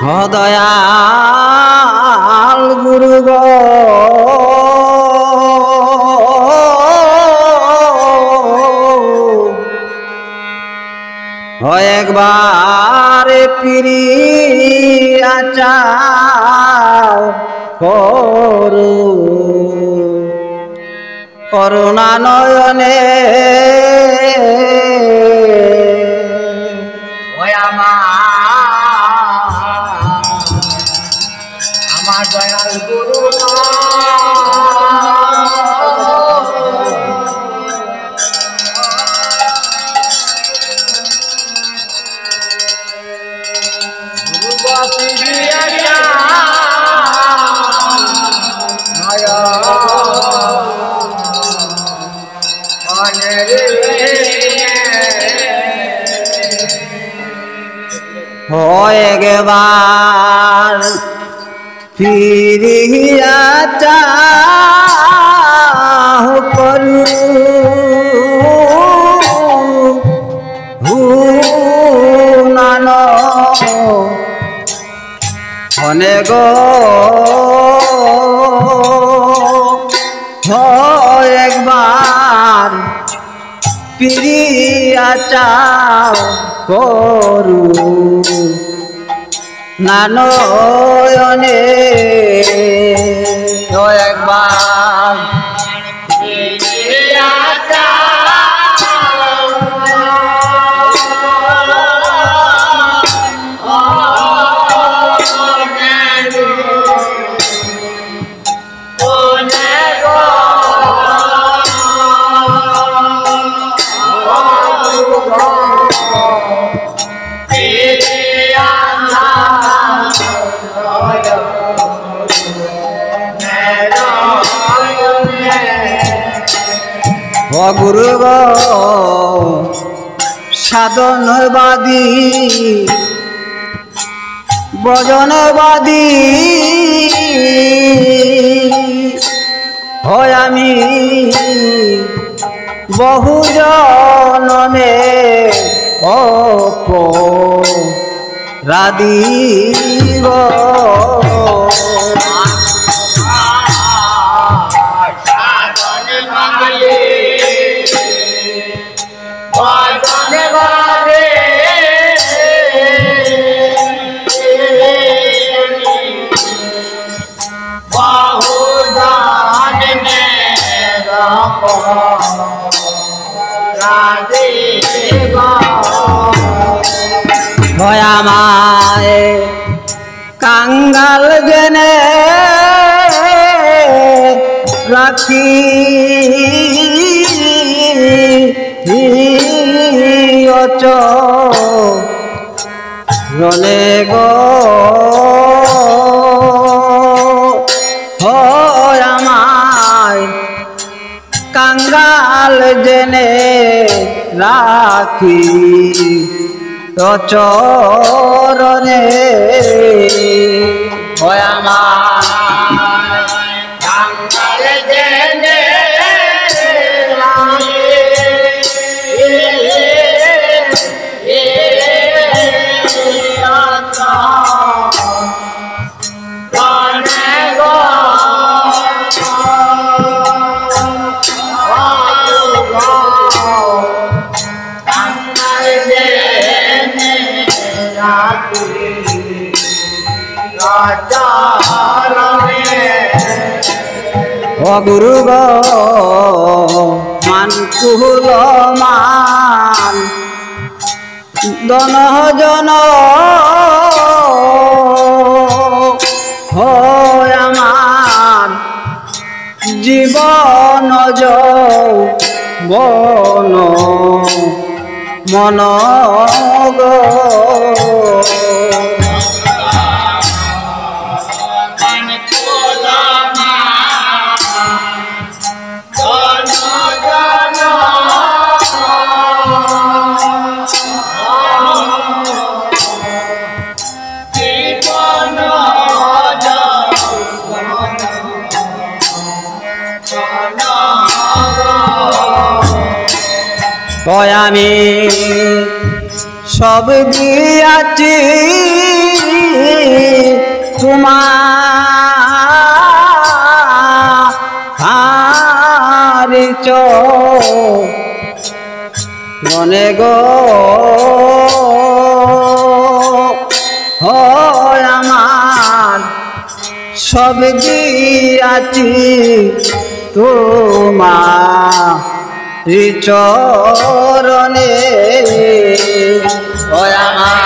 দয়াল গুরু গো একবার ফিরিয়া চাও করু করুণা নয়নে আমার দয়াল গুরু একবার ফিরিয়া চাও করু নানো অনেক একবার ফিরিয়া চাও করু নানয়নে একবার ফিরিয়া চাও গুরু গো সাধনবাদী ভজনবাদী হয় আমি বহু জনমে অপরাধী গো আমায় কাঙ্গাল জেনে রাখি রনে গো আমায় কাঙ্গাল জেনে রাখি চরণে হয় আমার কাঙ্গাল জেনে গুরু গো মান কুল মান দন জন হয় আমার জীবন যৌবন মন গো আমি সব দিয়াছি তোমার চরণে গো হয় আমার সব দিয়াছি তোমার চরণে হয় আমার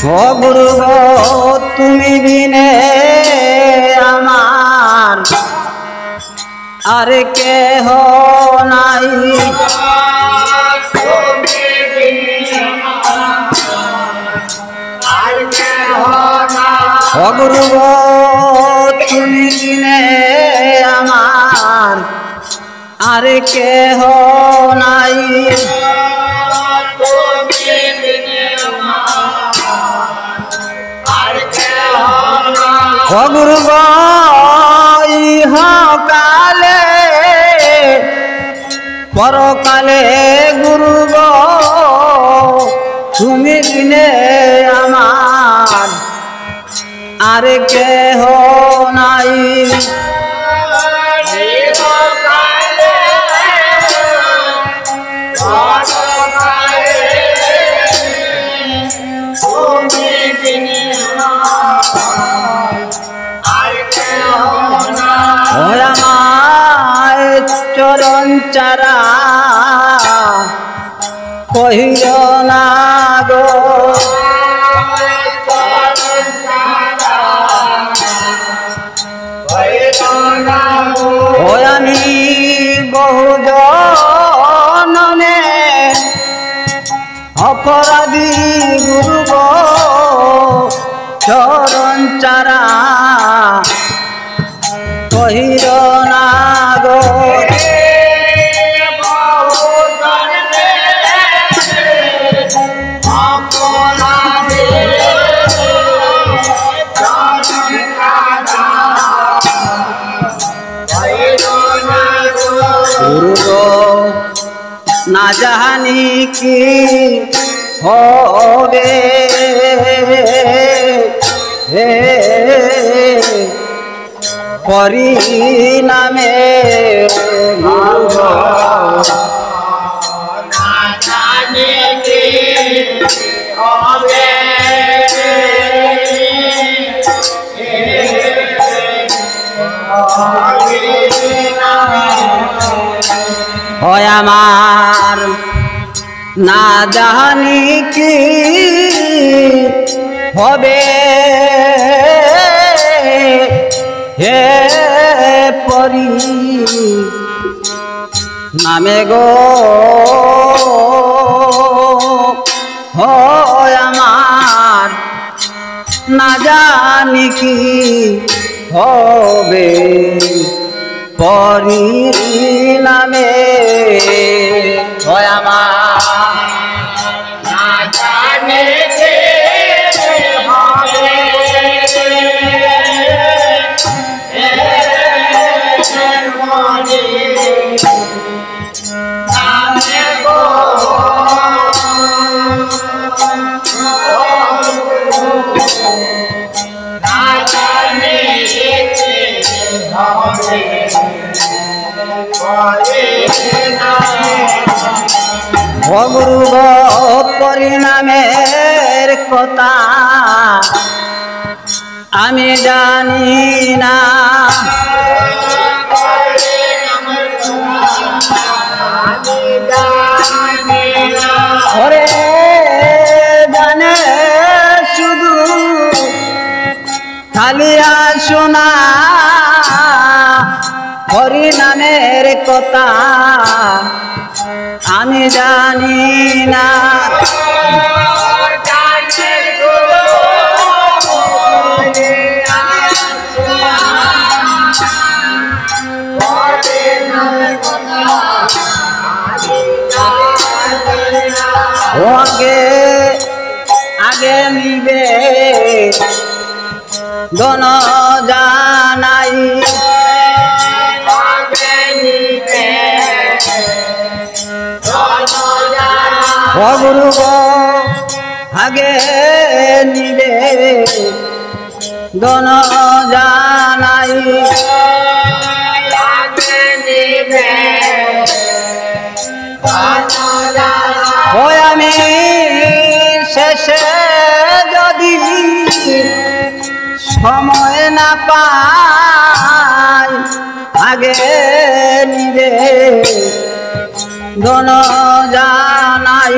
ও গুরু গো তুমি বিনে আমার আর কেহ নাই ও গুরু গো তুমি বিনে আমার আর কেহ নাই ও গুরু গো ইহকালে পরকালে গুরু গো তুমি বিনে আমার আর কেহ নাই চরণ চারা কহিল না গো আমি বহু জনমে অপরাধী গুরু গো চরণ চারা কহিল না গো গুরু গো না জানি কি হবে হে পরিণামে গুরু গো না জানি কি হবে হয় আমার না জানি কি হবে হে পরি নামে গো হয় আমার না জানি কি হবে পরিণামে হয় আমার না জানি কি হবে গুরু গো পরিণামের কথা আমি জানি না ওরে জানে শুধু খালিয়া শোনা হরিনামের কথা আমি জানি না আগে আগে নিবে দন জানাই ও গুরু গো আগে নিবে দন জানাই ওই আমি শেষে যদি সময় না পাই আগে নিবে দন জানাই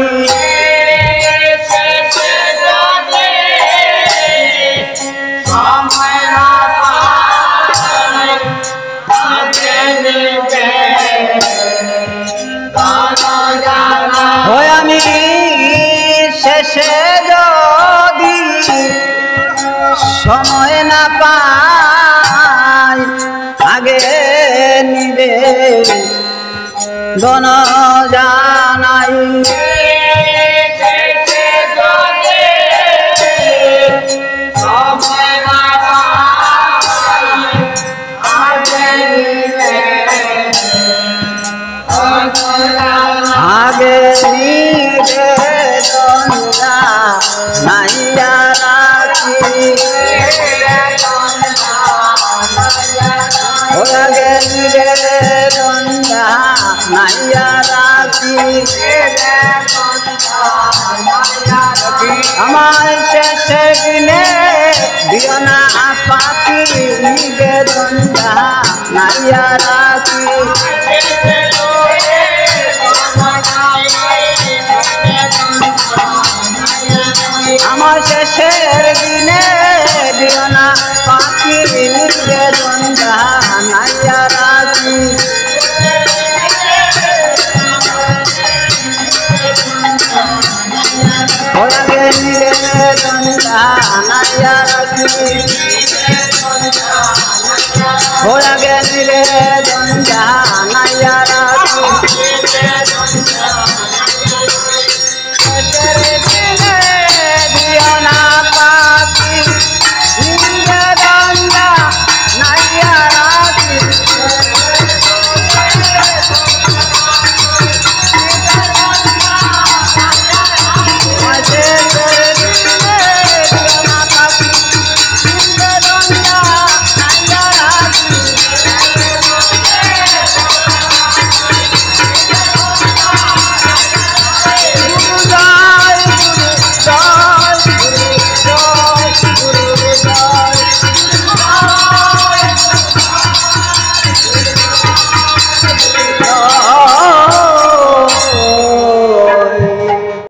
ওই আমি শেষে যদি সময় না পাই আগে নিবে দন জানাই আগে নিবে দনজা নাইয়া রাখি আগে নিবে দনজা নাইয়া রাখি আমার শেষে দিনে দিও না পাখি নিবে দনজা নাইয়া রাখি আমার শেষের দিনে দিও না পাখি নিবে দনজা নাইয়া রাখি আগে নিবে দনজা নাইয়া রাখি আগে নিবে দনজা নাইয়া রাখি